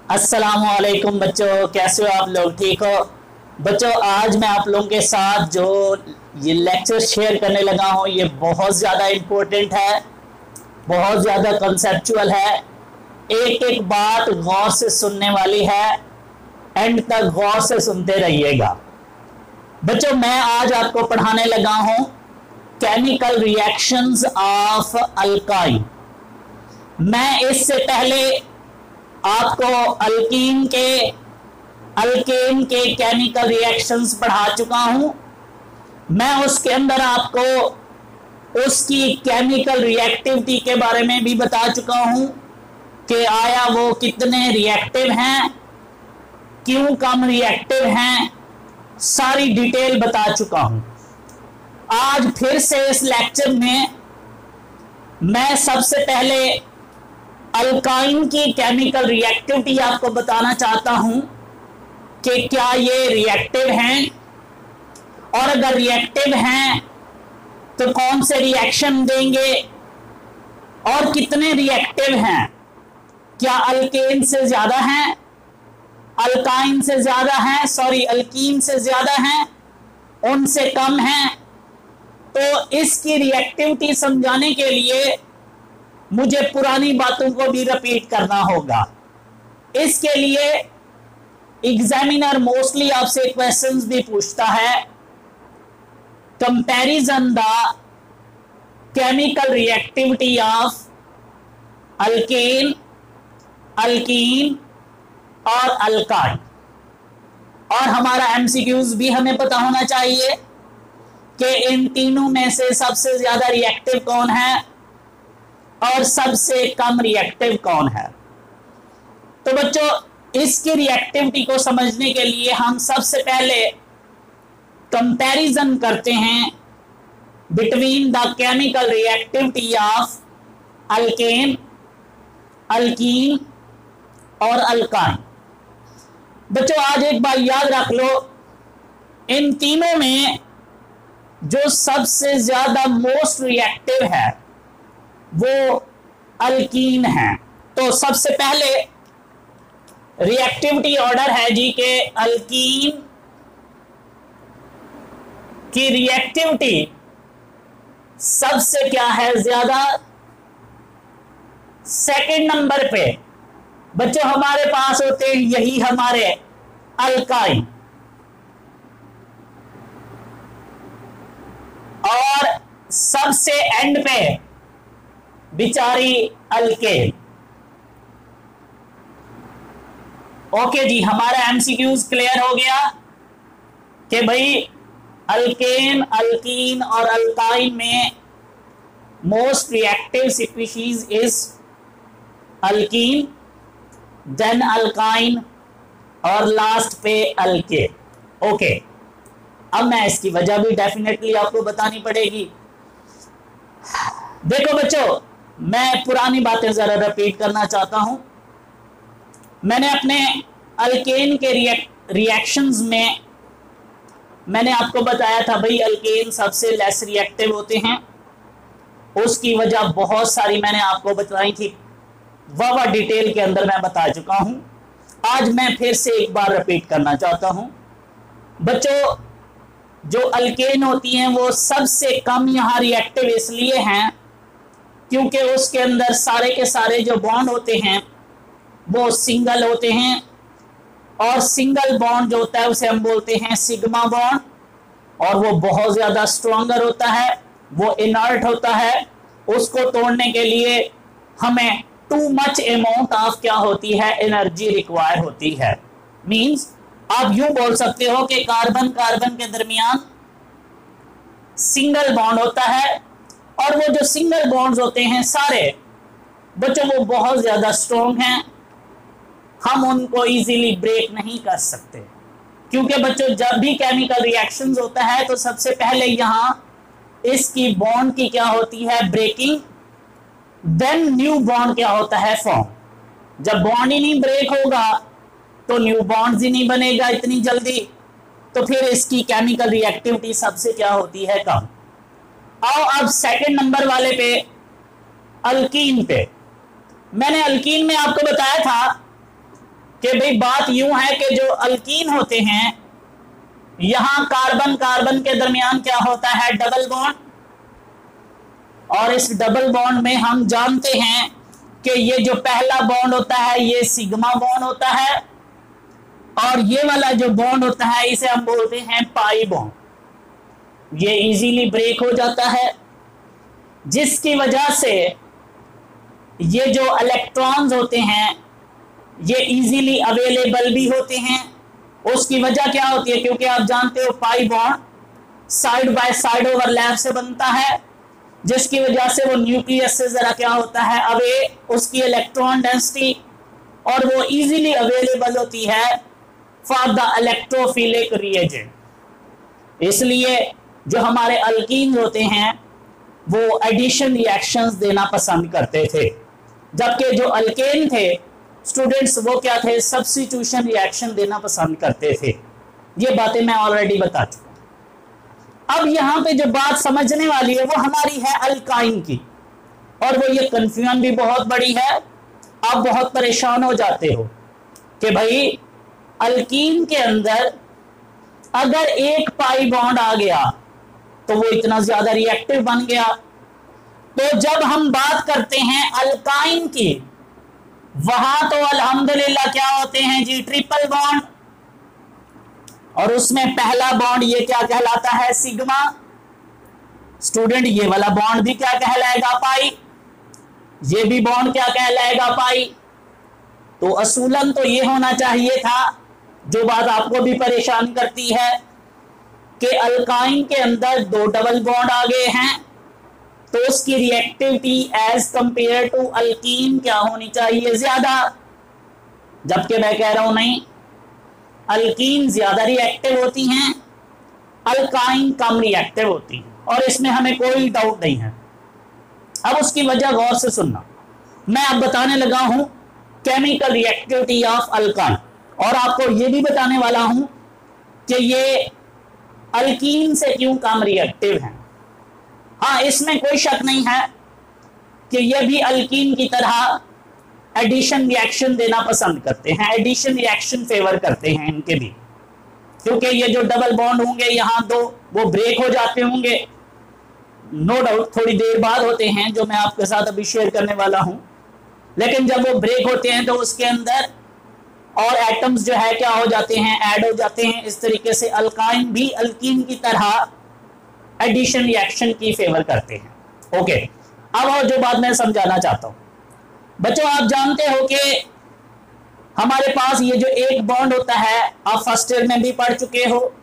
अस्सलामुअलैकुम बच्चों, कैसे हो आप लोग? ठीक हो बच्चों? आज मैं आप लोगों के साथ जो ये लेक्चर शेयर करने लगा हूँ ये बहुत ज़्यादा इम्पोर्टेंट है, बहुत ज़्यादा कंसेप्चुअल है। एक एक बात गौर से सुनने वाली है, एंड तक गौर से सुनते रहिएगा। बच्चों, मैं आज आपको पढ़ाने लगा हूँ केमिकल रिएक्शंस ऑफ अल्काइन। मैं इससे पहले आपको अल्केन के केमिकल रिएक्शंस पढ़ा चुका हूं। मैं उसके अंदर आपको उसकी केमिकल रिएक्टिविटी के बारे में भी बता चुका हूं कि आया वो कितने रिएक्टिव हैं, क्यों कम रिएक्टिव हैं, सारी डिटेल बता चुका हूं। आज फिर से इस लेक्चर में मैं सबसे पहले अल्काइन की केमिकल रिएक्टिविटी आपको बताना चाहता हूं कि क्या ये रिएक्टिव हैं, और अगर रिएक्टिव हैं तो कौन से रिएक्शन देंगे और कितने रिएक्टिव हैं। क्या अल्केन से ज्यादा हैं, अल्काइन से ज्यादा हैं, अल्कीन से ज्यादा हैं, उनसे कम हैं। तो इसकी रिएक्टिविटी समझाने के लिए मुझे पुरानी बातों को भी रिपीट करना होगा। इसके लिए एग्जामिनर मोस्टली आपसे क्वेश्चंस भी पूछता है, comparison the chemical reactivity of alkane, alkene और अल्काइन। और हमारा एमसीक्यूज भी हमें पता होना चाहिए कि इन तीनों में से सबसे ज्यादा रिएक्टिव कौन है और सबसे कम रिएक्टिव कौन है। तो बच्चों, इसकी रिएक्टिविटी को समझने के लिए हम सबसे पहले कंपैरिजन करते हैं between the chemical reactivity of alkane, alkene और अल्काइन। बच्चों, आज एक बात याद रख लो, इन तीनों में जो सबसे ज्यादा मोस्ट रिएक्टिव है वो अल्कीन है। तो सबसे पहले रिएक्टिविटी ऑर्डर है जी के अल्कीन की रिएक्टिविटी सबसे क्या है ज्यादा, सेकंड नंबर पे बच्चों हमारे पास होते हैं यही हमारे अल्काइन, और सबसे एंड पे बिचारी अल्केन। ओके जी, हमारा एमसीक्यूज क्लियर हो गया कि भाई अल्केन, अल्कीन और अल्काइन में most reactive species is alkene, then alkyne और लास्ट पे अल्केन। ओके, अब मैं इसकी वजह भी डेफिनेटली आपको बतानी पड़ेगी। देखो बच्चों, मैं पुरानी बातें जरा रिपीट करना चाहता हूं। मैंने अपने अल्केन के रिएक्शंस में मैंने आपको बताया था भाई अल्केन सबसे लेस रिएक्टिव होते हैं। उसकी वजह बहुत सारी मैंने आपको बताई थी, वह डिटेल के अंदर मैं बता चुका हूं। आज मैं फिर से एक बार रिपीट करना चाहता हूं। बच्चों, जो अल्केन होती हैं वो सबसे कम यहाँ रिएक्टिव इसलिए हैं क्योंकि उसके अंदर सारे के सारे जो बॉन्ड होते हैं वो सिंगल होते हैं, और सिंगल बॉन्ड जो होता है उसे हम बोलते हैं सिग्मा बॉन्ड, और वो बहुत ज्यादा स्ट्रॉन्गर होता है, वो इनर्ट होता है। उसको तोड़ने के लिए हमें टू मच अमाउंट ऑफ क्या होती है, एनर्जी रिक्वायर होती है। मींस आप यूं बोल सकते हो कि कार्बन कार्बन के दरमियान सिंगल बॉन्ड होता है, और वो जो सिंगल बॉन्ड्स होते हैं सारे बच्चों वो बहुत ज्यादा स्ट्रॉन्ग हैं, हम उनको इजीली ब्रेक नहीं कर सकते। क्योंकि बच्चों जब भी केमिकल रिएक्शंस होता है तो सबसे पहले यहां इसकी बॉन्ड की क्या होती है, ब्रेकिंग, देन न्यू बॉन्ड क्या होता है, फॉर्म। जब बॉन्ड ही नहीं ब्रेक होगा तो न्यू बॉन्ड्स ही नहीं बनेगा इतनी जल्दी, तो फिर इसकी केमिकल रिएक्टिविटी सबसे क्या होती है, कम। आओ अब सेकंड नंबर वाले पे, अल्कीन पे। मैंने अल्कीन में आपको बताया था कि भाई बात यूं है कि जो अल्कीन होते हैं, यहां कार्बन कार्बन के दरमियान क्या होता है, डबल बॉन्ड, और इस डबल बॉन्ड में हम जानते हैं कि ये जो पहला बॉन्ड होता है ये सिग्मा बॉन्ड होता है, और ये वाला जो बॉन्ड होता है इसे हम बोलते हैं पाई बॉन्ड। ये इजीली ब्रेक हो जाता है, जिसकी वजह से ये जो इलेक्ट्रॉन्स होते हैं ये इजीली अवेलेबल भी होते हैं। उसकी वजह क्या होती है, क्योंकि आप जानते हो pi bond side by side overlap से बनता है, जिसकी वजह से वो न्यूक्लियस से जरा क्या होता है अवे, उसकी इलेक्ट्रॉन डेंसिटी, और वो इजीली अवेलेबल होती है फॉर द इलेक्ट्रोफिलिक रिएजेंट। इसलिए जो हमारे अल्कीन होते हैं वो एडिशन रिएक्शंस देना पसंद करते थे, जबकि जो अल्केन थे स्टूडेंट्स वो क्या थे, सब्स्टिट्यूशन रिएक्शन देना पसंद करते थे। ये बातें मैं ऑलरेडी बता चुका। अब यहां पे जो बात समझने वाली है वो हमारी है अल्काइन की, और वो ये कंफ्यूजन भी बहुत बड़ी है। आप बहुत परेशान हो जाते हो कि भाई अल्कीन के अंदर अगर एक पाई बॉन्ड आ गया तो वो इतना ज्यादा रिएक्टिव बन गया। तो जब हम बात करते हैं अल्काइन की, वहां तो अल्हम्दुलिल्लाह क्या होते हैं जी, ट्रिपल बॉन्ड, और उसमें पहला बॉन्ड ये क्या कहलाता है, सिग्मा। स्टूडेंट ये वाला बॉन्ड भी क्या कहलाएगा, पाई। ये भी बॉन्ड क्या कहलाएगा, पाई। तो असूलन तो ये होना चाहिए था, जो बात आपको भी परेशान करती है कि अल्काइन के अंदर दो डबल बॉन्ड आ गए हैं, तो उसकी reactivity as compare to alkene क्या होनी चाहिए, ज्यादा। जबकि मैं कह रहा हूं नहीं, अल्कीन ज्यादा रिएक्टिव होती हैं, अल्काइन कम रिएक्टिव होती हैं, और इसमें हमें कोई डाउट नहीं है। अब उसकी वजह गौर से सुनना। मैं अब बताने लगा हूं केमिकल रिएक्टिविटी ऑफ अल्काइन, और आपको यह भी बताने वाला हूं कि ये अल्कीन से क्यों कम रिएक्टिव हैं। हाँ, इसमें कोई शक नहीं है कि ये भी अल्कीन की तरह एडिशन रिएक्शन देना पसंद करते हैं, एडिशन रिएक्शन फेवर करते हैं इनके भी, क्योंकि ये जो डबल बॉन्ड होंगे यहाँ दो, वो ब्रेक हो जाते होंगे, नो डाउट थोड़ी देर बाद होते हैं, जो मैं आपके साथ अभी शेयर करने वाला हूं। लेकिन जब वो ब्रेक होते हैं तो उसके अंदर और एटम्स जो है क्या हो जाते हैं, ऐड हो जाते हैं। इस तरीके से अल्काइन भी अल्कीन की तरह एडिशन रिएक्शन की फेवर करते हैं। ओके, अब और जो बात मैं समझाना चाहता हूं बच्चों, आप जानते हो कि हमारे पास ये जो एक बॉन्ड होता है, आप फर्स्ट ईयर में भी पढ़ चुके हो,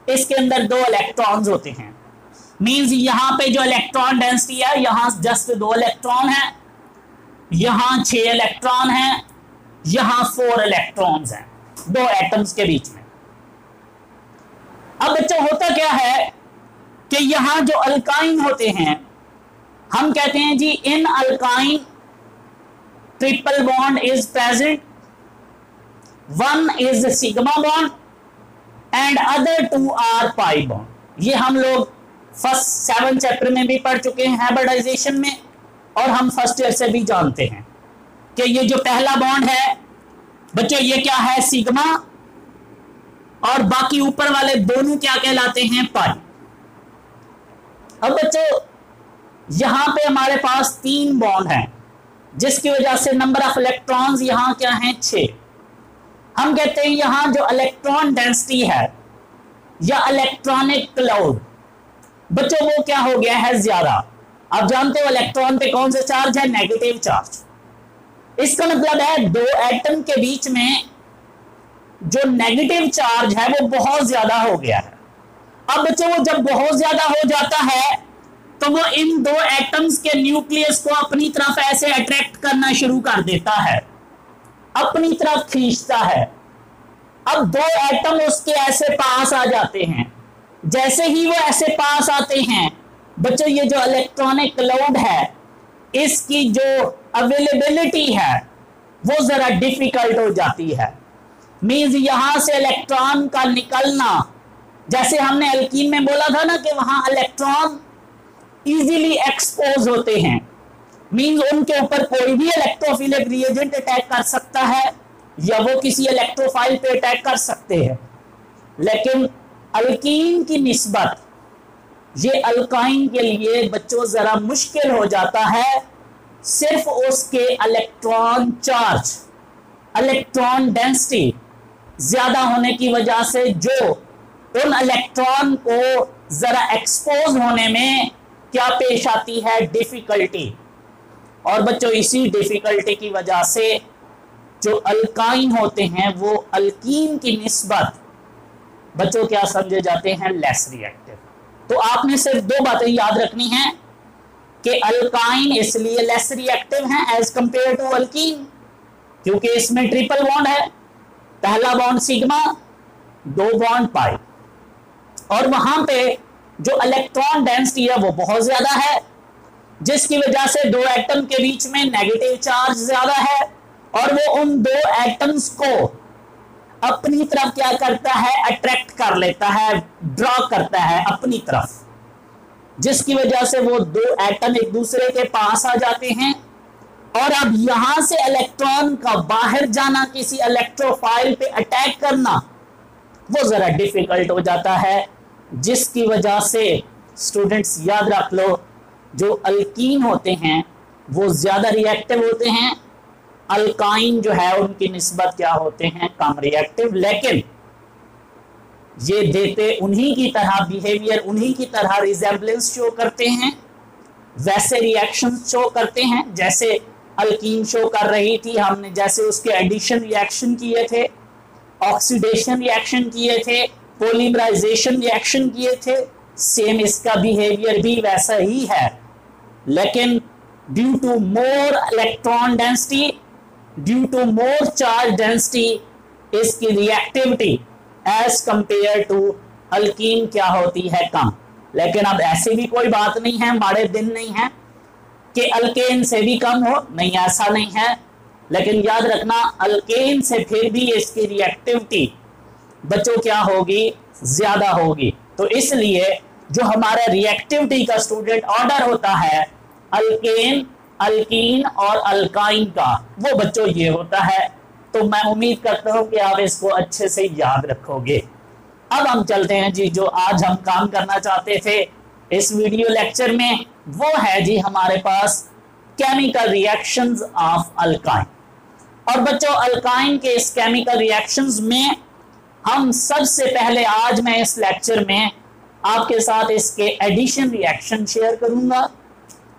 इसके अंदर दो इलेक्ट्रॉन्स होते हैं। मींस यहां पे जो इलेक्ट्रॉन डेंसिटी है, यहां जस्ट दो इलेक्ट्रॉन है, यहां 6 इलेक्ट्रॉन है, यहां 4 इलेक्ट्रॉन्स हैं दो एटम्स के बीच में। अब बच्चों होता क्या है कि यहां जो अल्काइन होते हैं, हम कहते हैं जी in alkyne triple bond is present, one is sigma bond and other 2 are pi bond. ये हम लोग फर्स्ट 7 चैप्टर में भी पढ़ चुके हैं हाइब्रिडाइजेशन में, और हम फर्स्ट ईयर से भी जानते हैं कि ये जो पहला बॉन्ड है बच्चों ये क्या है, सिग्मा, और बाकी ऊपर वाले दोनों क्या कहलाते हैं, पाई। अब बच्चों यहां पे हमारे पास 3 बॉन्ड हैं, जिसकी वजह से नंबर ऑफ इलेक्ट्रॉन्स यहां क्या हैं, 6। हम कहते हैं यहां जो इलेक्ट्रॉन डेंसिटी है या इलेक्ट्रॉनिक क्लाउड बच्चों वो क्या हो गया है, ज्यादा। आप जानते हो इलेक्ट्रॉन पे कौन सा चार्ज है, नेगेटिव चार्ज। इसका मतलब है दो एटम के बीच में जो नेगेटिव चार्ज है वो बहुत ज्यादा हो गया है। अब बच्चों वो जब बहुत ज्यादा हो जाता है तो वो इन दो एटम्स के न्यूक्लियस को अपनी तरफ ऐसे अट्रैक्ट करना शुरू कर देता है, अपनी तरफ खींचता है। अब दो एटम उसके ऐसे पास आ जाते हैं। जैसे ही वो ऐसे पास आते हैं बच्चों, ये जो इलेक्ट्रॉनिक क्लाउड है इसकी जो अवेलेबिलिटी है वो जरा डिफिकल्ट हो जाती है। मींस यहां से इलेक्ट्रॉन का निकलना, जैसे हमने अल्कीन में बोला था ना कि वहां इलेक्ट्रॉन इजीली एक्सपोज होते हैं, मींस उनके ऊपर कोई भी इलेक्ट्रोफिलिक रिएजेंट अटैक कर सकता है या वो किसी इलेक्ट्रोफाइल पे अटैक कर सकते हैं, लेकिन अल्कीन की निस्बत ये अल्काइन के लिए बच्चों जरा मुश्किल हो जाता है, सिर्फ उसके इलेक्ट्रॉन चार्ज, इलेक्ट्रॉन डेंसिटी ज्यादा होने की वजह से जो उन इलेक्ट्रॉन को जरा एक्सपोज होने में क्या पेश आती है, डिफिकल्टी। और बच्चों इसी डिफिकल्टी की वजह से जो अल्काइन होते हैं वो अल्कीन की निस्बत बच्चों क्या समझे जाते हैं, लेस रिएक्टिव। तो आपने सिर्फ दो बातें याद रखनी हैं कि अल्काइन इसलिए लेस रिएक्टिव हैं एज कंपेयर टू अल्कीन, क्योंकि इसमें ट्रिपल बॉन्ड है, पहला बॉन्ड सिग्मा, दो बॉन्ड पाई, और वहां पे जो इलेक्ट्रॉन डेंसिटी है वो बहुत ज्यादा है, जिसकी वजह से दो एटम के बीच में नेगेटिव चार्ज ज्यादा है, और वो उन दो एटम्स को अपनी तरफ क्या करता है, अट्रैक्ट कर लेता है, ड्रॉ करता है अपनी तरफ, जिसकी वजह से वो दो एटम एक दूसरे के पास आ जाते हैं। और अब यहां से इलेक्ट्रॉन का बाहर जाना, किसी इलेक्ट्रोफाइल पे अटैक करना, वो जरा डिफिकल्ट हो जाता है, जिसकी वजह से स्टूडेंट्स याद रख लो, जो अल्कीन होते हैं वो ज्यादा रिएक्टिव होते हैं, अल्काइन जो है उनकी निस्बत क्या होते हैं, कम रिएक्टिव, लेकिन ये देते उन्हीं की तरह बिहेवियर, उन्हीं की तरह रिजेम्बलेंस शो करते हैं, वैसे रिएक्शन शो करते हैं जैसे अल्कीन शो कर रही थी। हमने जैसे उसके एडिशन रिएक्शन किए थे, ऑक्सीडेशन रिएक्शन किए थे, पॉलीमराइजेशन रिएक्शन किए थे, सेम इसका बिहेवियर भी वैसा ही है, लेकिन due to more electron density, due to more charge density, इसकी reactivity as compare to alkene क्या होती है, कम। लेकिन अब ऐसी भी कोई बात नहीं है, माड़े दिन नहीं है कि अल्केन से भी कम हो, नहीं ऐसा नहीं है, लेकिन याद रखना अल्केन से फिर भी इसकी रिएक्टिविटी बच्चों क्या होगी, ज्यादा होगी। तो इसलिए जो हमारा रिएक्टिविटी का स्टूडेंट ऑर्डर होता है अल्केन, अल्कीन और अल्काइन का, वो बच्चों ये होता है। तो मैं उम्मीद करता हूं कि आप इसको अच्छे से याद रखोगे। अब हम चलते हैं जी, जो आज हम काम करना चाहते थे इस वीडियो लेक्चर में, वो है जी हमारे पास केमिकल रिएक्शंस ऑफ अल्काइन। और बच्चों अल्काइन के इस केमिकल रिएक्शंस में हम सबसे पहले आज मैं इस लेक्चर में आपके साथ इसके एडिशन रिएक्शन शेयर करूंगा,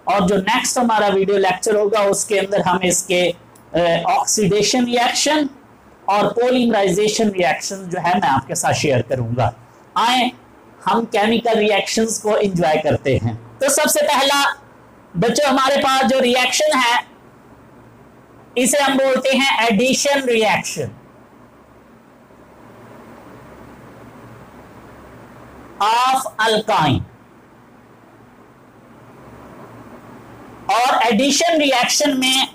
और जो नेक्स्ट हमारा वीडियो लेक्चर होगा उसके अंदर हम इसके ऑक्सीडेशन रिएक्शन और पॉलीमराइजेशन रिएक्शन जो है मैं आपके साथ शेयर करूंगा। आए हम केमिकल रिएक्शंस को एंजॉय करते हैं। तो सबसे पहला बच्चों हमारे पास जो रिएक्शन है इसे हम बोलते हैं एडिशन रिएक्शन ऑफ अल्काइन। और एडिशन रिएक्शन में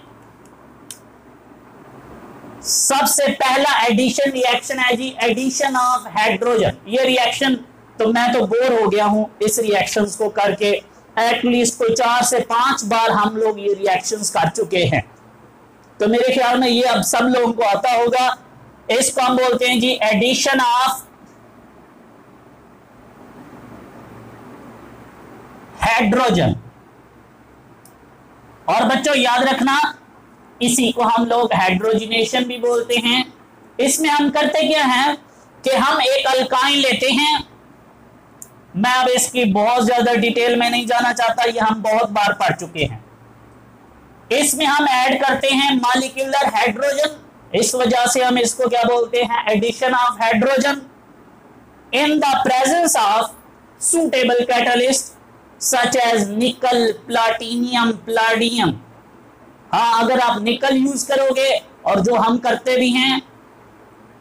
सबसे पहला एडिशन रिएक्शन है जी एडिशन ऑफ हाइड्रोजन। ये रिएक्शन तो मैं तो बोर हो गया हूं इस रिएक्शंस को करके, एटलीस्ट कोई 4 से 5 बार हम लोग ये रिएक्शंस कर चुके हैं, तो मेरे ख्याल में ये अब सब लोगों को आता होगा। इसको हम बोलते हैं जी एडिशन ऑफ हाइड्रोजन। और बच्चों याद रखना इसी को हम लोग हाइड्रोजनेशन भी बोलते हैं। इसमें हम करते क्या हैं कि हम एक अल्काइन लेते हैं, मैं अब इसकी बहुत ज्यादा डिटेल में नहीं जाना चाहता, ये हम बहुत बार पढ़ चुके हैं। इसमें हम ऐड करते हैं मॉलिक्यूलर हाइड्रोजन, इस वजह से हम इसको क्या बोलते हैं, addition of hydrogen in the presence of suitable catalyst such as nickel, platinum, palladium. हाँ, अगर आप निकल यूज करोगे, और जो हम करते भी हैं,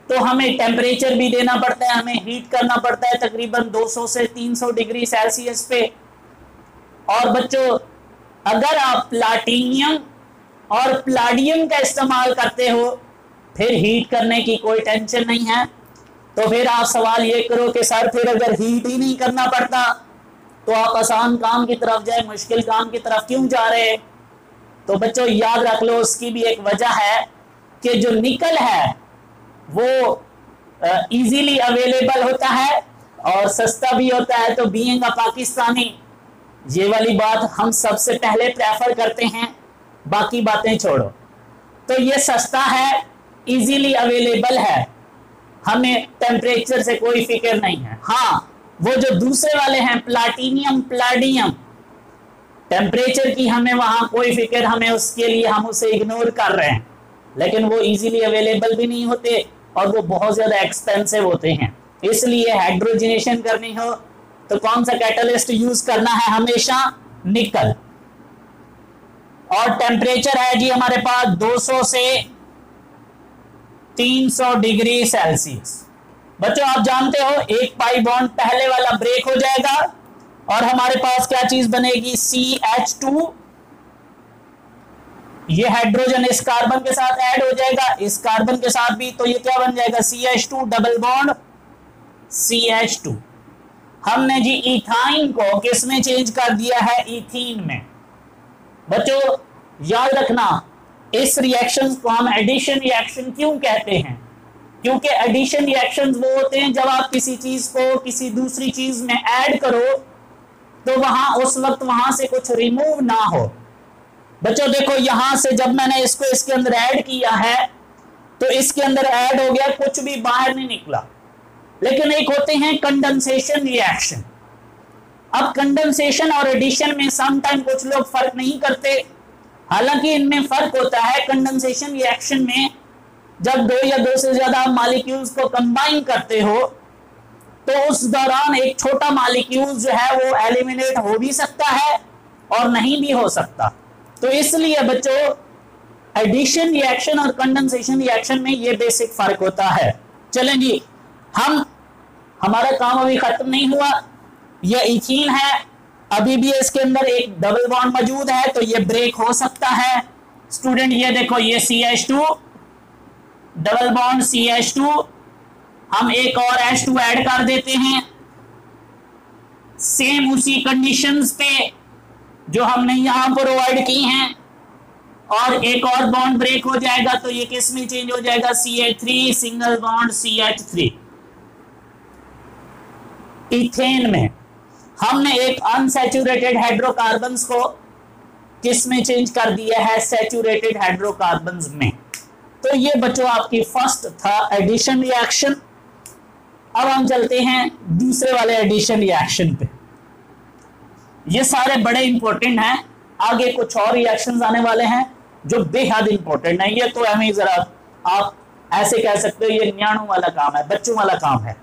तो हमें टेम्परेचर भी देना पड़ता है, हमें हीट करना पड़ता है तकरीबन 200 से 300 डिग्री सेल्सियस पे। और बच्चों अगर आप प्लाटिनियम और प्लाडियम का इस्तेमाल करते हो, फिर हीट करने की कोई टेंशन नहीं है। तो फिर आप सवाल ये करो कि सर फिर अगर हीट ही नहीं करना पड़ता तो आप आसान काम की तरफ जाए, मुश्किल काम की तरफ क्यों जा रहे हैं? तो बच्चों याद रख लो, उसकी भी एक वजह है कि जो निकल है वो इजीली अवेलेबल होता है और सस्ता भी होता है। तो बीइंग अ पाकिस्तानी, ये वाली बात हम सबसे पहले प्रेफर करते हैं, बाकी बातें छोड़ो। तो ये सस्ता है, इजीली अवेलेबल है, हमें टेम्परेचर से कोई फिक्र नहीं है। हाँ, वो जो दूसरे वाले हैं प्लाटीनियम, प्लाडियम, टेम्परेचर की हमें वहां कोई फिक्र, हमें उसके लिए हम उसे इग्नोर कर रहे हैं, लेकिन वो इजीली अवेलेबल भी नहीं होते और वो बहुत ज्यादा एक्सपेंसिव होते हैं। इसलिए हाइड्रोजनेशन करनी हो तो कौन सा कैटलिस्ट यूज करना है? हमेशा निकल। और टेम्परेचर है जी हमारे पास 200 से 300 डिग्री सेल्सियस। बच्चों आप जानते हो एक पाई बॉन्ड पहले वाला ब्रेक हो जाएगा और हमारे पास क्या चीज बनेगी? CH2। ये हाइड्रोजन इस कार्बन के साथ ऐड हो जाएगा, इस कार्बन के साथ भी, तो ये क्या बन जाएगा? CH2 double bond CH2। हमने जी इथाइन को किस में चेंज कर दिया है? इथीन में। बच्चों याद रखना, इस रिएक्शन को हम एडिशन रिएक्शन क्यों कहते हैं? क्योंकि एडिशन रिएक्शंस वो होते हैं जब आप किसी चीज को किसी दूसरी चीज में ऐड करो तो वहां उस वक्त वहां से कुछ रिमूव ना हो। बच्चों देखो, यहां से जब मैंने इसको इसके अंदर ऐड किया है तो इसके अंदर ऐड हो गया, कुछ भी बाहर नहीं निकला। लेकिन एक होते हैं कंडेंसेशन रिएक्शन। अब कंडेंसेशन और एडिशन में समटाइम कुछ लोग फर्क नहीं करते, हालांकि इनमें फर्क होता है। कंडेंसेशन रिएक्शन में जब दो या दो से ज्यादा मॉलिक्यूल्स को कंबाइन करते हो तो उस दौरान एक छोटा मॉलिक्यूल जो है वो एलिमिनेट हो भी सकता है और नहीं भी हो सकता। तो इसलिए बच्चों एडिशन रिएक्शन और कंडेंसेशन रिएक्शन में ये बेसिक फर्क होता है। चलें जी, हमारा काम अभी खत्म नहीं हुआ। ये इथीन है, अभी भी इसके अंदर एक डबल बॉन्ड मौजूद है, तो ये ब्रेक हो सकता है। स्टूडेंट ये देखो, ये CH2 डबल बॉन्ड CH2, हम एक और H2 ऐड कर देते हैं सेम उसी कंडीशंस पे जो हमने यहां प्रोवाइड की हैं, और एक और बॉन्ड ब्रेक हो जाएगा तो ये किस में चेंज हो जाएगा? CH3 single bond CH3। Ethane में हमने एक अनसैचुरेटेड हाइड्रोकार्बन्स को किस में चेंज कर दिया है? सैचुरेटेड हाइड्रोकार्बन्स में। तो ये बच्चों आपकी फर्स्ट था एडिशन रिएक्शन। अब हम चलते हैं दूसरे वाले एडिशन रिएक्शन पे। ये सारे बड़े इंपॉर्टेंट हैं, आगे कुछ और रिएक्शंस आने वाले हैं जो बेहद इंपॉर्टेंट है। ये तो हमें जरा आप ऐसे कह सकते हो ये न्याणों वाला काम है, बच्चों वाला काम है।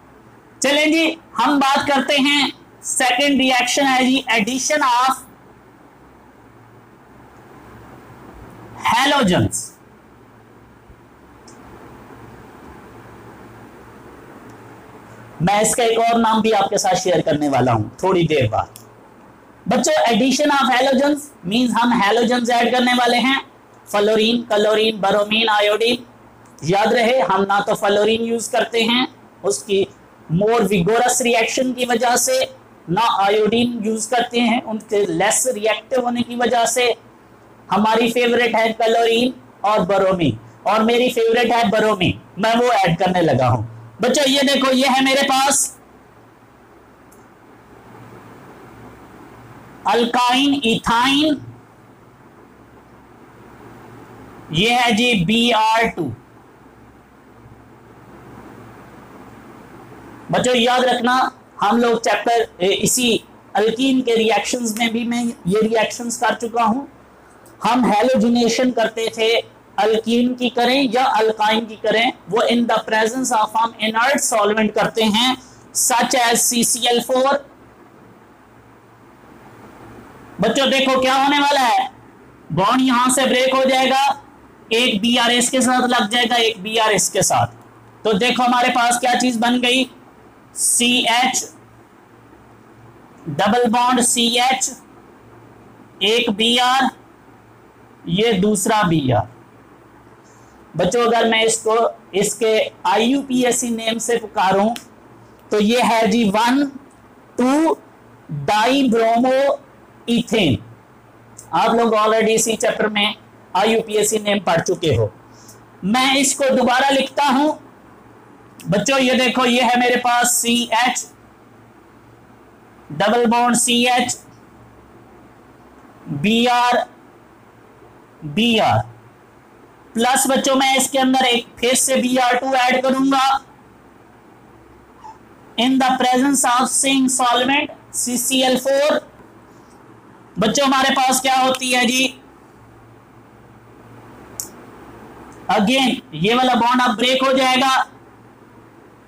चलें जी, हम बात करते हैं सेकेंड रिएक्शन है जी एडिशन ऑफ हैलोजेंस। मैं इसका एक और नाम भी आपके साथ शेयर करने वाला हूं थोड़ी देर बाद। बच्चों एडिशन ऑफ हैलोजेंस मींस हम हैलोजेंस ऐड करने वाले हैं, फ्लोरीन, क्लोरीन, ब्रोमीन, आयोडीन। याद रहे हम ना तो फ्लोरीन यूज करते हैं उसकी मोर विगोरस रिएक्शन की वजह से, ना आयोडीन यूज करते हैं उनके लेस रिएक्टिव होने की वजह से। हमारी फेवरेट है क्लोरीन और ब्रोमीन, और मेरी फेवरेट है ब्रोमीन, मैं वो ऐड करने लगा हूं। बच्चों ये देखो, ये है मेरे पास अल्काइन इथाइन, ये है जी Br2। बच्चों याद रखना, हम लोग चैप्टर इसी अल्कीन के रिएक्शंस में भी मैं ये रिएक्शंस कर चुका हूं। हम हैलोजिनेशन करते थे, अल्कीन की करें या अल्काइन की करें, वो इन द प्रेजेंस ऑफ हम इनर्ट सॉल्वेंट करते हैं सच एज CCl4। बच्चों देखो क्या होने वाला है, बॉन्ड यहां से ब्रेक हो जाएगा, एक Br इसके साथ लग जाएगा, एक Br इसके साथ। तो देखो हमारे पास क्या चीज बन गई? CH डबल बॉन्ड CH, एक Br, ये दूसरा Br। बच्चों अगर मैं इसको इसके IUPAC नेम से पुकारूं तो ये है जी 1,2 डाइब्रोमो इथेन। आप लोग ऑलरेडी इसी चैप्टर में IUPAC नेम पढ़ चुके हो। मैं इसको दोबारा लिखता हूं बच्चों, ये देखो, ये है मेरे पास CH double bond CH Br Br plus बच्चों मैं इसके अंदर एक फिर से Br2 ऐड करूंगा in the presence of zinc solvent CCl4। बच्चों हमारे पास क्या होती है जी, अगेन ये वाला बॉन्ड अब ब्रेक हो जाएगा,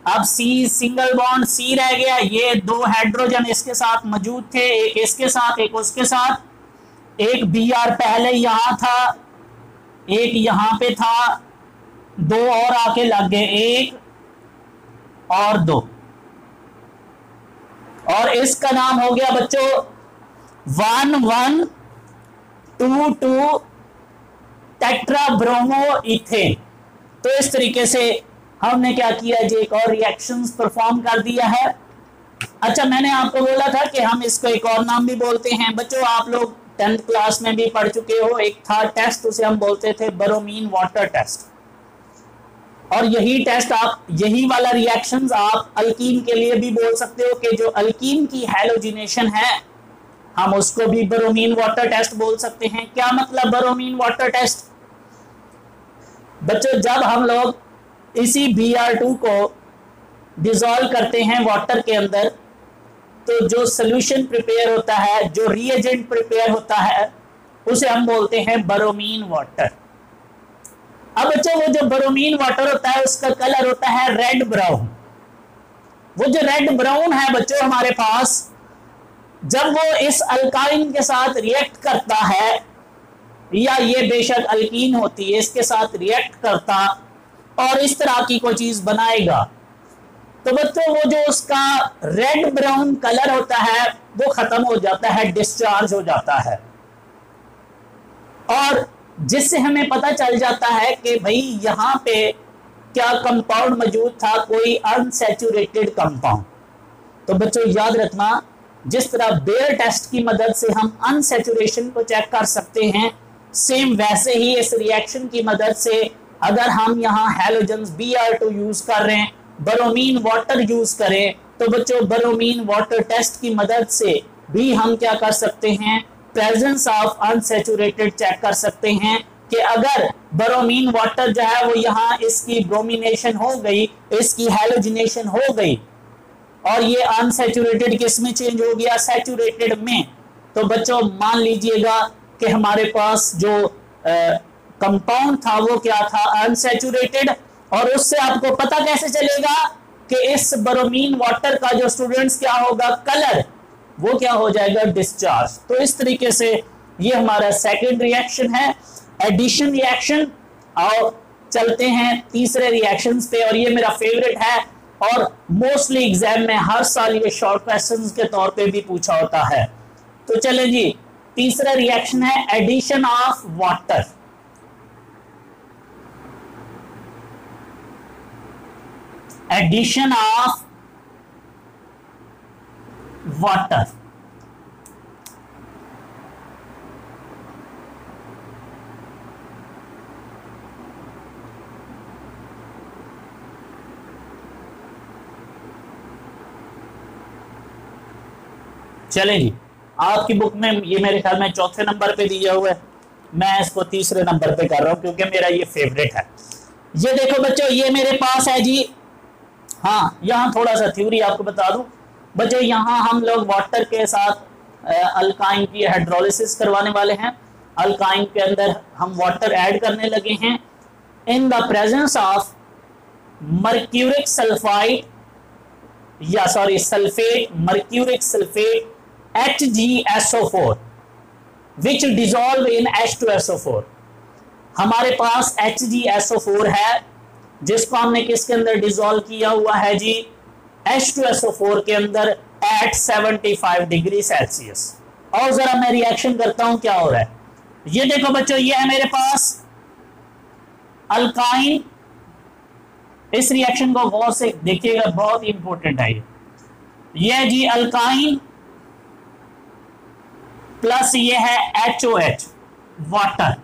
अब C सिंगल बॉन्ड C रह गया, ये दो हाइड्रोजन इसके साथ मौजूद थे, एक इसके साथ एक उसके साथ, एक Br पहले यहां था एक यहां पे था, दो और आके लग गए, एक और दो, और इसका नाम हो गया बच्चों 1122 टेट्राब्रोमो इथेन। तो इस तरीके से हमने क्या किया जी, एक और रिएक्शंस परफॉर्म कर दिया है। अच्छा, मैंने आपको बोला था कि हम इसको एक और नाम भी बोलते हैं बच्चों, आप लोग 10th क्लास में भी पढ़ चुके हो, एक था टेस्ट, उसे हम बोलते थे बरोमीन वाटर टेस्ट। और यही टेस्ट आप, यही वाला रिएक्शंस आप अल्कीन के लिए भी बोल सकते हो कि जो अल्कीन की हैलोजिनेशन है हम उसको भी बरोमीन वाटर टेस्ट बोल सकते हैं। क्या मतलब बरोमीन वाटर टेस्ट बच्चों, जब हम लोग इसी Br2 को डिसॉल्व करते हैं वाटर के अंदर, तो जो सोल्यूशन प्रिपेयर होता है, जो रिएजेंट प्रिपेयर होता है, उसे हम बोलते हैं बरोमीन वाटर। अब बच्चों वो जो बरोमीन वाटर होता है उसका कलर होता है रेड ब्राउन। वो जो रेड ब्राउन है बच्चों हमारे पास, जब वो इस अल्काइन के साथ रिएक्ट करता है, या ये बेशक अल्कीन होती है, इसके साथ रिएक्ट करता और इस तरह की कोई चीज बनाएगा, तो बच्चों वो जो उसका रेड ब्राउन कलर होता है वो खत्म हो जाता है, डिस्चार्ज हो जाता है, और जिससे हमें पता चल जाता है कि भाई यहां पे क्या कंपाउंड मौजूद था, कोई अनसैचुरेटेड कंपाउंड। तो बच्चों याद रखना, जिस तरह बेयर टेस्ट की मदद से हम अनसैचुरेशन को चेक कर सकते हैं, सेम वैसे ही इस रिएक्शन की मदद से अगर हम यहाँ हैलोजन्स Br2 यूज कर रहे हैं, बरोमीन वाटर यूज करें, तो बच्चों बरोमीन वाटर टेस्ट की मदद से भी हम क्या कर सकते हैं, प्रेजेंस ऑफ अनसैचुरेटेड चेक कर सकते हैं कि अगर बरोमीन वाटर जो है वो यहाँ इसकी ब्रोमिनेशन हो गई, इसकी हैलोजिनेशन हो गई, और ये अनसैचुरेटेड किस में चेंज हो गया, सैचुरेटेड में, तो बच्चों मान लीजिएगा कि हमारे पास जो कंपाउंड था वो क्या था, अनसैचुरेटेड। और उससे आपको पता कैसे चलेगा कि इस बरोमीन वाटर का जो स्टूडेंट्स क्या होगा, कलर, वो क्या हो जाएगा, डिस्चार्ज। तो इस तरीके से ये हमारा सेकंड रिएक्शन है, एडिशन रिएक्शन। और चलते हैं तीसरे रिएक्शंस पे, और ये मेरा फेवरेट है और मोस्टली एग्जाम में हर साल ये शॉर्ट क्वेश्चंस के तौर पे भी पूछा होता है। तो चले जी, तीसरा रिएक्शन है addition of water. Addition of water. चले जी, आपकी बुक में ये मेरे ख्याल में चौथे नंबर पे दिया हुआ है, मैं इसको तीसरे नंबर पे कर रहा हूं क्योंकि मेरा ये फेवरेट है। ये देखो बच्चों, ये मेरे पास है जी, हाँ यहाँ थोड़ा सा थ्योरी आपको बता दूं बच्चों, यहाँ हम लोग वाटर के साथ अल्काइन की हाइड्रोलिसिस करवाने वाले हैं। अल्काइन के अंदर हम वाटर ऐड करने लगे हैं in the presence of mercuric sulphide, या sorry sulphate, mercuric sulphate HgSO4 which dissolve in H2SO4। हमारे पास HgSO4 है जिसको हमने किसके अंदर डिसॉल्व किया हुआ है जी, H2SO4 के अंदर एट 75 डिग्री सेल्सियस। और जरा मैं रिएक्शन करता हूं क्या हो रहा है। ये देखो बच्चों, ये है मेरे पास अल्काइन। इस रिएक्शन को गौर से देखिएगा, बहुत इंपॉर्टेंट है ये जी अल्काइन प्लस ये है HOH वाटर।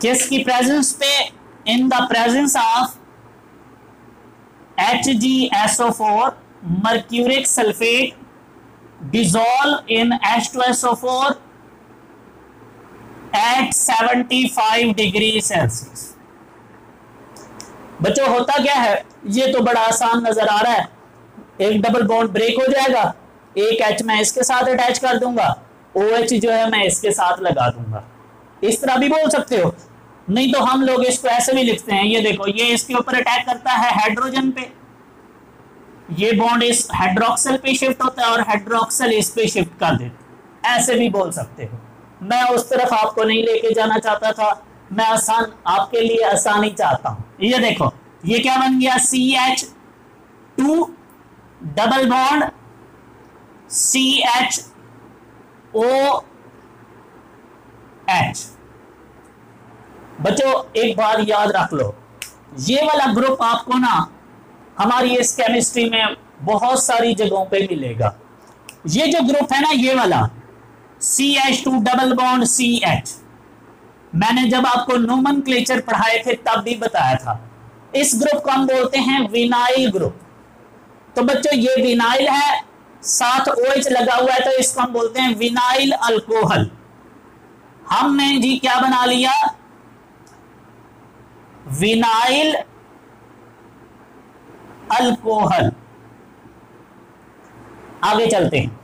किसकी प्रेजेंस पे? इन the presence of HgSO4 mercuric sulfate dissolve in H2SO4 at 75 degree Celsius. बच्चों होता क्या है, ये तो बड़ा आसान नजर आ रहा है। एक डबल बॉन्ड ब्रेक हो जाएगा, एक H मैं इसके साथ अटैच कर दूंगा, OH जो है मैं इसके साथ लगा दूंगा। इस तरह भी बोल सकते हो, नहीं तो हम लोग इसको ऐसे भी लिखते हैं। ये देखो, ये इसके ऊपर अटैक करता है हाइड्रोजन पे, ये बॉन्ड इस हाइड्रोक्सिल पे शिफ्ट होता है और हाइड्रोक्सिल इस पे शिफ्ट कर देता है। ऐसे भी बोल सकते हो। मैं उस तरफ आपको नहीं लेके जाना चाहता था, मैं आसान आपके लिए आसानी चाहता हूं। ये देखो, ये क्या बन गया? CH2 double bond CHOH। बच्चों एक बात याद रख लो, ये वाला ग्रुप आपको ना हमारी इस केमिस्ट्री में बहुत सारी जगहों पे मिलेगा। ये जो ग्रुप है ना, ये वाला CH2 डबल बॉन्ड CH, मैंने जब आपको नोमेनक्लेचर पढ़ाए थे तब भी बताया था। इस ग्रुप को हम बोलते हैं विनाइल ग्रुप। तो बच्चों ये विनाइल है, साथ OH लगा हुआ है, तो इसको हम बोलते हैं विनाइल अल्कोहल। हमने जी क्या बना लिया? Vinyl alcohol. आगे चलते हैं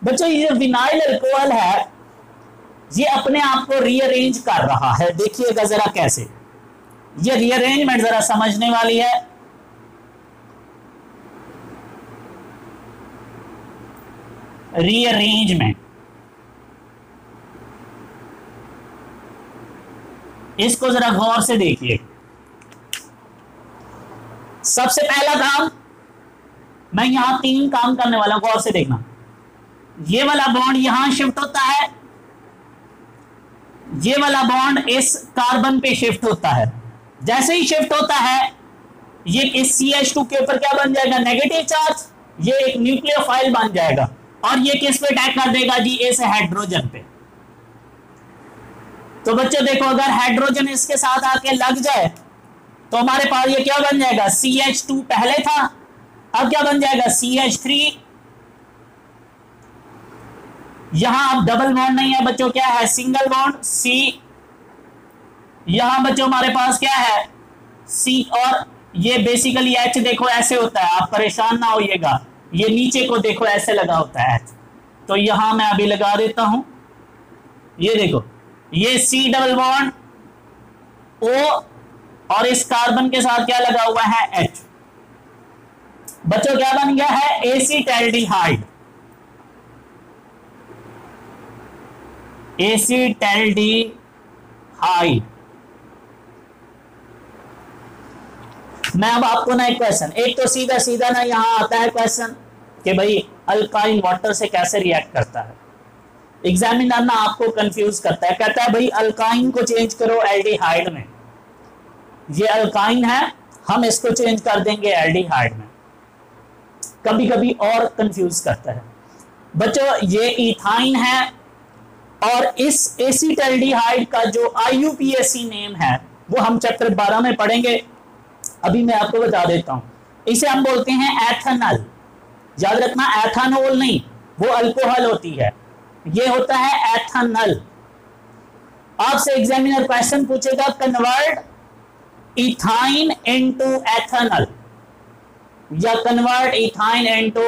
बच्चों। ये विनाइल अल्कोहल है, ये अपने आप को रीअरेंज कर रहा है। देखिएगा जरा कैसे, ये रीअरेंजमेंट जरा समझने वाली है। रीअरेंजमेंट, इसको जरा गौर से देखिए। सबसे पहला काम, मैं यहां 3 काम करने वाला हूं, गौर से देखना। ये वाला बॉन्ड यहां शिफ्ट होता है, ये वाला बॉन्ड इस कार्बन पे शिफ्ट होता है। जैसे ही शिफ्ट होता है, ये इस CH2 के ऊपर क्या बन जाएगा? Negative charge. ये एक न्यूक्लियोफाइल बन जाएगा और ये किस पे अटैक कर देगा जी? इस हाइड्रोजन पे। तो बच्चों देखो, अगर हाइड्रोजन इसके साथ आके लग जाए तो हमारे पास ये क्या बन जाएगा? CH2 पहले था, अब क्या बन जाएगा? CH3। यहां अब डबल बॉन्ड नहीं है बच्चों, क्या है? Single bond C। यहां बच्चों हमारे पास क्या है? C। और ये बेसिकली H देखो ऐसे होता है, आप परेशान ना होइएगा। ये नीचे को देखो ऐसे लगा होता है H। तो यहां मैं अभी लगा देता हूं, ये देखो, ये C डबल बॉन्ड O और इस कार्बन के साथ क्या लगा हुआ है? H। बच्चों क्या बन गया है? एसिटैल्डिहाइड। एसिटैल्डिहाइड। मैं अब आपको ना एक क्वेश्चन, एक तो सीधा सीधा ना यहां आता है क्वेश्चन कि भाई अल्काइन वाटर से कैसे रिएक्ट करता है। एग्जामिनर ना आपको कंफ्यूज करता है, कहता है भाई अल्काइन को चेंज करो एल्डिहाइड में। ये अल्काइन है, हम इसको चेंज कर देंगे एल्डिहाइड में। कभी कभी और कंफ्यूज करता है। बच्चों ये इथाइन है और इस एसिटैल्डिहाइड का जो IUPAC नेम है वो हम चैप्टर 12 में पढ़ेंगे। अभी मैं आपको बता देता हूं, इसे हम बोलते हैं एथेनॉल। याद रखना, एथेनॉल नहीं, वो अल्कोहल होती है, ये होता है एथेनॉल। आपसे एग्जामिनर क्वेश्चन पूछेगा, कन्वर्ट इथाइन इनटू एथेनॉल या कन्वर्ट इथाइन इनटू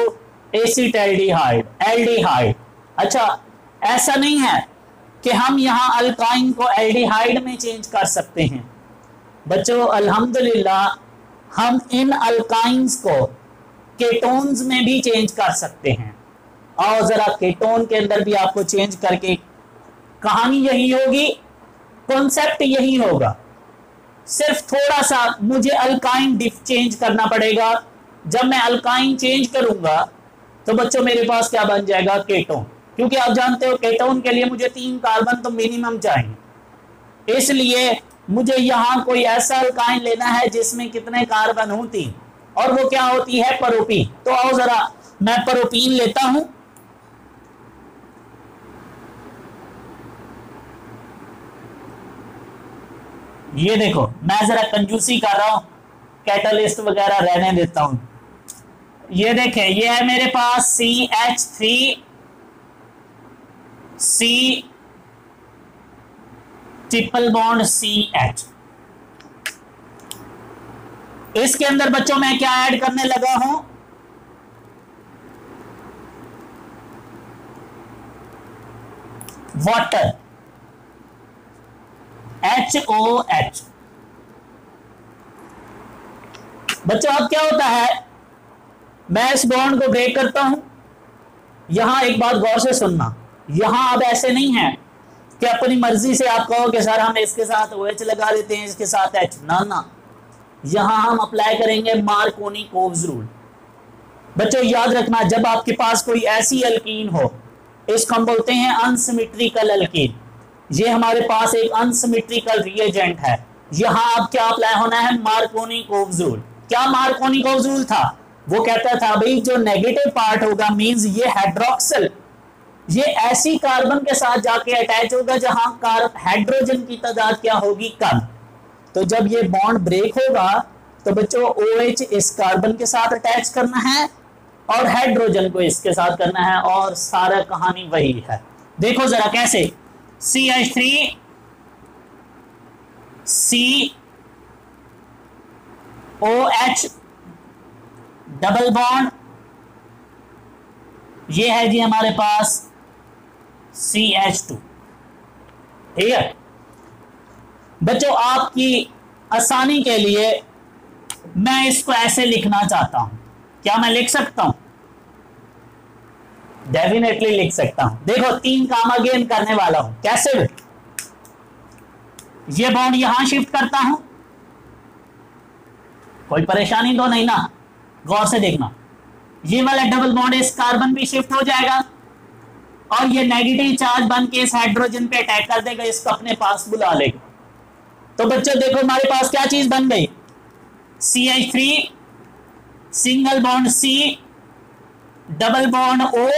एसिटैल्डिहाइड, एल्डिहाइड। अच्छा, ऐसा नहीं है कि हम यहां अल्काइन को एल्डिहाइड में चेंज कर सकते हैं। बच्चों अल्हम्दुलिल्लाह हम इन अल्काइंस को केटोन्स में भी चेंज कर सकते हैं। और जरा केटोन के अंदर भी आपको चेंज करके, कहानी यही होगी, कॉन्सेप्ट यही होगा, सिर्फ थोड़ा सा मुझे अल्काइन चेंज करना पड़ेगा। जब मैं अल्काइन चेंज करूंगा तो बच्चों मेरे पास क्या बन जाएगा? केटोन। क्योंकि आप जानते हो केटोन के लिए मुझे 3 कार्बन तो मिनिमम चाहिए, इसलिए मुझे यहां कोई ऐसा अल्काइन लेना है जिसमें कितने कार्बन हो? 3, और वो क्या होती है? प्रोपीन। तो आओ जरा मैं प्रोपीन लेता हूं। ये देखो, मैं जरा कंजूसी कर रहा हूं, कैटलिस्ट वगैरह रहने देता हूं। ये देखें, ये है मेरे पास CH3 C triple bond CH। इसके अंदर बच्चों मैं क्या ऐड करने लगा हूं, वाटर, HOH। बच्चों अब क्या होता है, मैं इस बॉन्ड को ब्रेक करता हूं। यहां एक बात गौर से सुनना, यहां अब ऐसे नहीं है कि अपनी मर्जी से आप कहो कि सर हम इसके साथ OH लगा देते हैं, इसके साथ H। ना, यहां हम अप्लाई करेंगे मार्कोनी-कोव्स रूल। बच्चों याद रखना, जब आपके पास कोई ऐसी अल्कीन हो, इसको हम बोलते हैं अनसिमेट्रिकल अल्कीन। ये हमारे पास एक अनसिमेट्रिकल रिएजेंट है। यहां अब क्या अप्लाई होना है, मार्कोनी-कोव्स रूल। क्या मार्कोनी-कोव्स रूल था, वो कहता था भाई जो नेगेटिव पार्ट होगा, मींस ये हाइड्रोक्सिल, ये ऐसी कार्बन के साथ जाके अटैच होगा जहां हाइड्रोजन की तादाद क्या होगी, कम। तो जब ये बॉन्ड ब्रेक होगा तो बच्चों OH इस कार्बन के साथ अटैच करना है और हाइड्रोजन को इसके साथ करना है, और सारा कहानी वही है। देखो जरा कैसे, CH3 COH डबल बॉन्ड, ये है जी हमारे पास CH2। ठीक है बच्चों, आपकी आसानी के लिए मैं इसको ऐसे लिखना चाहता हूं। क्या मैं लिख सकता हूं? डेफिनेटली लिख सकता हूं। देखो 3 काम अगेन करने वाला हूं। कैसे? ये बॉन्ड यहां शिफ्ट करता हूं, कोई परेशानी तो नहीं ना, गौर से देखना। ये वाला डबल बॉन्ड इस कार्बन भी शिफ्ट हो जाएगा और ये नेगेटिव चार्ज बन के इस हाइड्रोजन पे अटैक कर देगा, इसको अपने पास बुला लेगा। तो बच्चों देखो हमारे पास क्या चीज बन गई, CH3 single bond C double bond O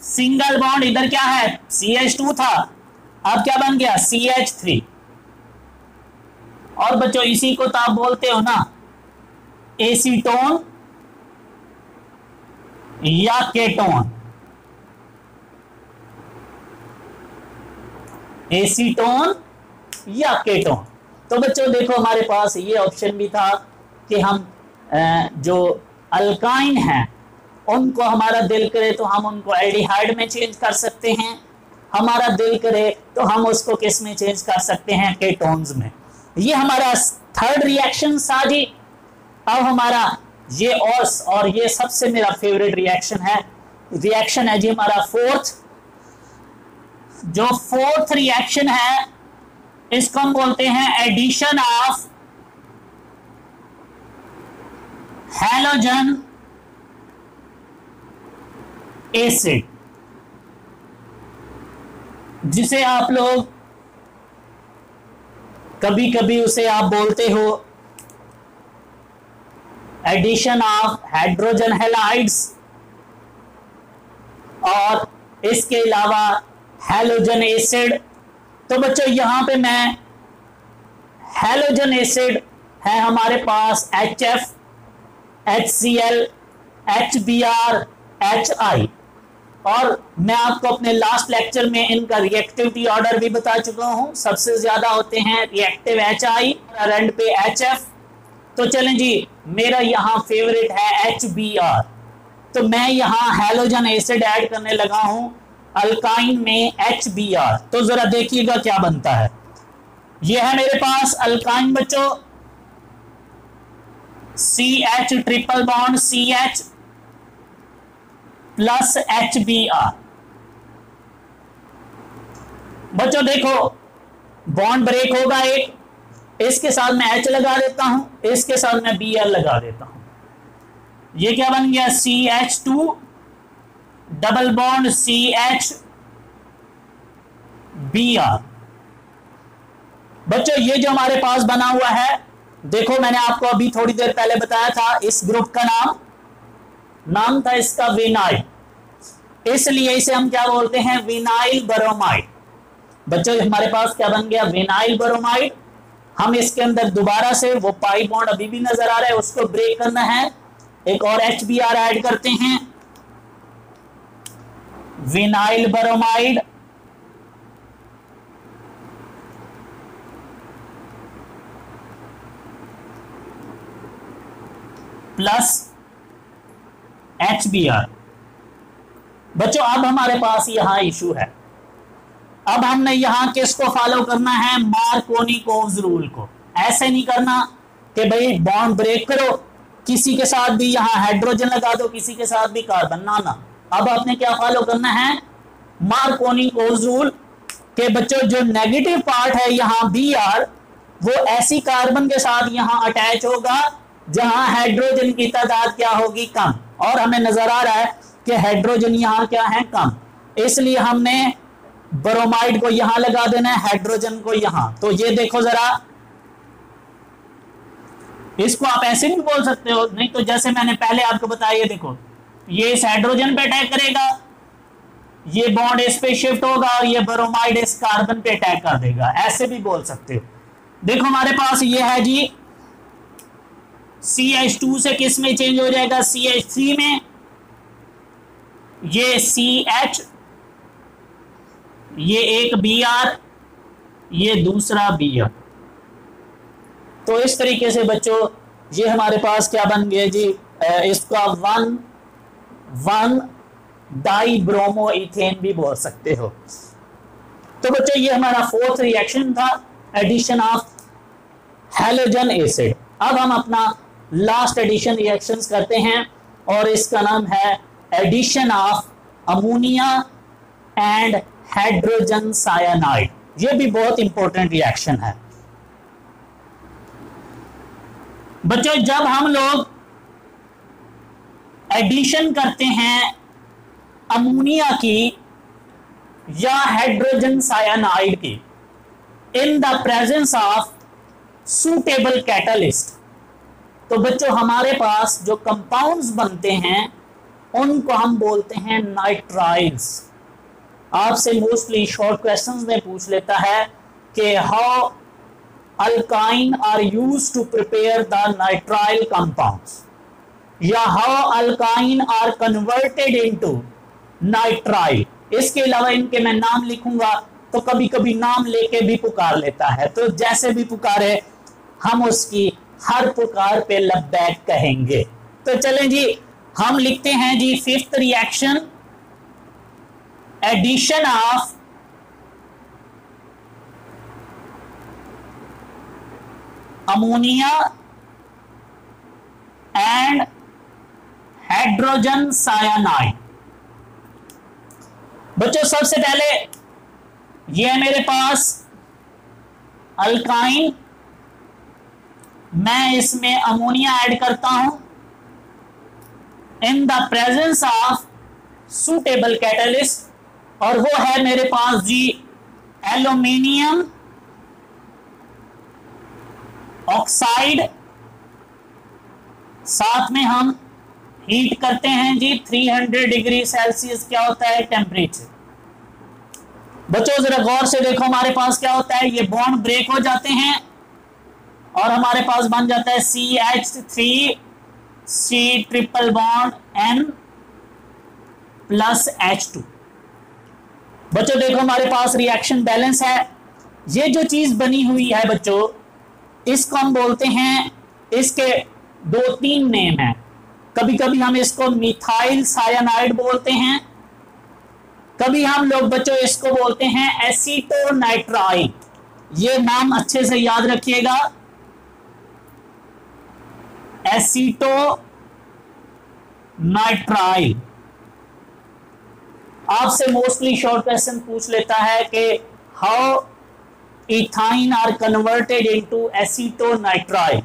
single bond, इधर क्या है CH2 था, अब क्या बन गया CH3। और बच्चों इसी को तो आप बोलते हो ना एसीटोन या केटोन। एसीटोन या केटोन। तो बच्चों देखो हमारे पास ये ऑप्शन भी था कि हम जो अल्काइन हैं उनको हमारा दिल करे तो हम उनको एल्डिहाइड में चेंज कर सकते हैं, हमारा दिल करे तो हम उसको किस में चेंज कर सकते हैं, केटोन्स में। ये हमारा थर्ड रिएक्शन था जी। अब हमारा ये और ये सबसे मेरा फेवरेट रिएक्शन है जी हमारा फोर्थ। जो फोर्थ रिएक्शन है इसको हम बोलते हैं एडिशन ऑफ हैलोजन एसिड, जिसे आप लोग कभी कभी उसे आप बोलते हो एडिशन ऑफ हाइड्रोजन हैलाइड्स, और इसके अलावा हैलोजन एसिड। तो बच्चों यहां पे मैं हैलोजन एसिड है हमारे पास HF, HCl, HBr, HI, और मैं आपको अपने लास्ट लेक्चर में इनका रिएक्टिविटी ऑर्डर भी बता चुका हूं। सबसे ज्यादा होते हैं रिएक्टिव HI और एंड पे HF। तो चलें जी, मेरा यहां फेवरेट है HBr, तो मैं यहां हैलोजन एसिड ऐड करने लगा हूं अल्काइन में HBr। तो जरा देखिएगा क्या बनता है। ये है मेरे पास अल्काइन बच्चों, CH triple bond CH plus HBr। बच्चों देखो बॉन्ड ब्रेक होगा एक, इसके साथ मैं H लगा देता हूं, इसके साथ मैं Br लगा देता हूं। ये क्या बन गया CH2 double bond CH Br। बच्चों ये जो हमारे पास बना हुआ है, देखो मैंने आपको अभी थोड़ी देर पहले बताया था इस ग्रुप का नाम था इसका विनाइल, इसलिए इसे हम क्या बोलते हैं, विनाइल ब्रोमाइड। बच्चों हमारे पास क्या बन गया, विनाइल ब्रोमाइड। हम इसके अंदर दोबारा से वो पाई बॉन्ड अभी भी नजर आ रहा है, उसको ब्रेक करना है, एक और HBr ऐड करते हैं, विनाइल ब्रोमाइड, प्लस HBr। बच्चों अब हमारे पास यहां इशू है, अब हमने यहां किसको फॉलो करना है, मार्कोनी-कोव्स रूल को। ऐसे नहीं करना कि भाई बॉन्ड ब्रेक करो, किसी के साथ भी यहां हाइड्रोजन लगा दो, किसी के साथ भी कार्बन, ना। अब आपने क्या फॉलो करना है, मार्कोनी-कोव्स रूल के बच्चों जो नेगेटिव पार्ट है यहां Br, वो ऐसी कार्बन के साथ यहां अटैच होगा जहां हाइड्रोजन की तादाद क्या होगी, कम। और हमें नजर आ रहा है कि हाइड्रोजन यहां क्या है, कम, इसलिए हमने ब्रोमाइड को यहां लगा देना है, हाइड्रोजन को यहां। तो ये देखो जरा, इसको आप ऐसे भी बोल सकते हो, नहीं तो जैसे मैंने पहले आपको बताया, ये देखो, ये इस हाइड्रोजन पे अटैक करेगा, ये बॉन्ड इस पे शिफ्ट होगा और ये ब्रोमाइड इस कार्बन पे अटैक कर देगा, ऐसे भी बोल सकते हो। देखो हमारे पास ये है जी, CH2 से किस में चेंज हो जाएगा, CH3 में, ये CH, ये एक Br, ये दूसरा Br। तो इस तरीके से बच्चों ये हमारे पास क्या बन गया जी, इसका 1 डाई ब्रोमो इथेन भी बोल सकते हो। तो बच्चों ये हमारा फोर्थ रिएक्शन था, एडिशन ऑफ हैलोजन एसिड। अब हम अपना लास्ट एडिशन रिएक्शंस करते हैं और इसका नाम है addition of ammonia and hydrogen cyanide. ये भी बहुत इंपॉर्टेंट रिएक्शन है बच्चों। जब हम लोग एडिशन करते हैं अमोनिया की या हाइड्रोजन साइनाइड की इन the presence of suitable catalyst, तो बच्चों हमारे पास जो कंपाउंड्स बनते हैं उनको हम बोलते हैं नाइट्राइल्स। आपसे मोस्टली शॉर्ट क्वेश्चंस में पूछ लेता है कि how alkyne are used to prepare the nitrile compounds, या how alkyne are converted into nitrile. इसके अलावा इनके मैं नाम लिखूंगा तो कभी कभी नाम लेके भी पुकार लेता है, तो जैसे भी पुकारे हम उसकी हर पुकार पे लब्बैक कहेंगे। तो चलें जी, हम लिखते हैं जी fifth reaction, addition of ammonia and hydrogen cyanide. बच्चों सबसे पहले ये है मेरे पास अल्काइन, मैं इसमें अमोनिया ऐड करता हूं इन the presence of suitable catalyst, और वो है मेरे पास जी एल्यूमिनियम ऑक्साइड। साथ में हम हीट करते हैं जी 300 डिग्री सेल्सियस क्या होता है टेम्परेचर। बच्चों जरा गौर से देखो, हमारे पास क्या होता है, ये बॉन्ड ब्रेक हो जाते हैं और हमारे पास बन जाता है CH3C triple bond N plus H2। बच्चों देखो हमारे पास रिएक्शन बैलेंस है। ये जो चीज बनी हुई है बच्चों, इसको हम बोलते हैं, इसके 2-3 नेम है। कभी कभी हम इसको मिथाइल साइनाइड बोलते हैं, कभी हम लोग बच्चों इसको बोलते हैं एसीटोनाइट्राइल। ये नाम अच्छे से याद रखिएगा, एसीटोनाइट्राइल। आपसे मोस्टली शॉर्ट क्वेश्चन पूछ लेता है कि how ethyne are converted into acetonitrile.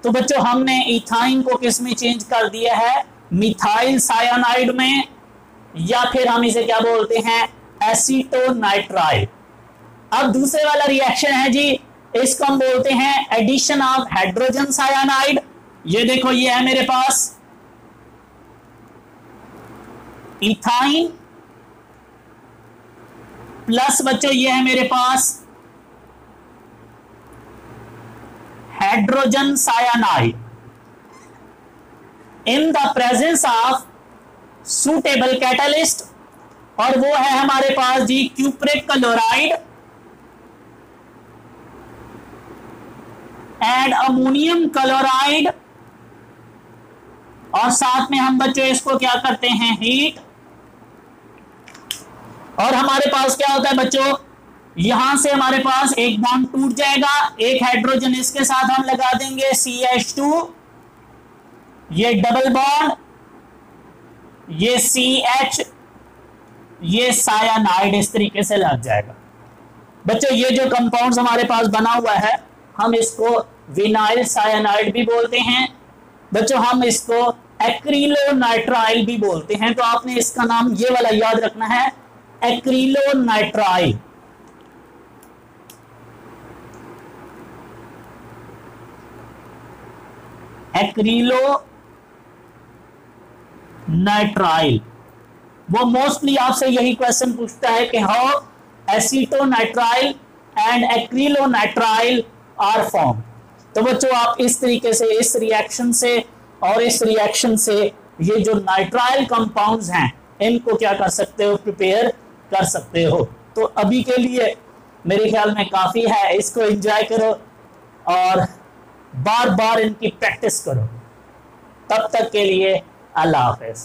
तो बच्चों हमने इथाइन को किस में चेंज कर दिया है, मिथाइल साइनाइड में, या फिर हम इसे क्या बोलते हैं एसीटोनाइट्राइल। अब दूसरे वाला रिएक्शन है जी, इसको हम बोलते हैं एडिशन ऑफ हाइड्रोजन साइनाइड। ये देखो ये है मेरे पास इथाइन प्लस बच्चों ये है मेरे पास hydrogen cyanide in the presence of suitable catalyst, और वो है हमारे पास जी cupric chloride and ammonium chloride, और साथ में हम बच्चों इसको क्या करते हैं, हीट। और हमारे पास क्या होता है बच्चों, यहां से हमारे पास एक बॉन्ड टूट जाएगा, एक हाइड्रोजन इसके साथ हम लगा देंगे CH2, ये डबल बॉन्ड, ये CH, ये सायानाइड इस तरीके से लग जाएगा। बच्चों ये जो कंपाउंड्स हमारे पास बना हुआ है हम इसको विनाइल सायानाइड भी बोलते हैं बच्चों, हम इसको एक्रिलोनाइट्राइल भी बोलते हैं। तो आपने इसका नाम ये वाला याद रखना है, एक्रिलोनाइट्राइल। एक्रिलोनाइट्राइल वो मोस्टली आपसे यही क्वेश्चन पूछता है कि how acetonitrile and acrylonitrile are form. तो बच्चों आप इस तरीके से इस रिएक्शन से और इस रिएक्शन से ये जो नाइट्राइल कंपाउंड्स हैं इनको क्या कर सकते हो, प्रिपेयर कर सकते हो। तो अभी के लिए मेरे ख्याल में काफी है, इसको एंजॉय करो और बार बार इनकी प्रैक्टिस करो। तब तक के लिए अल्लाह हाफिज।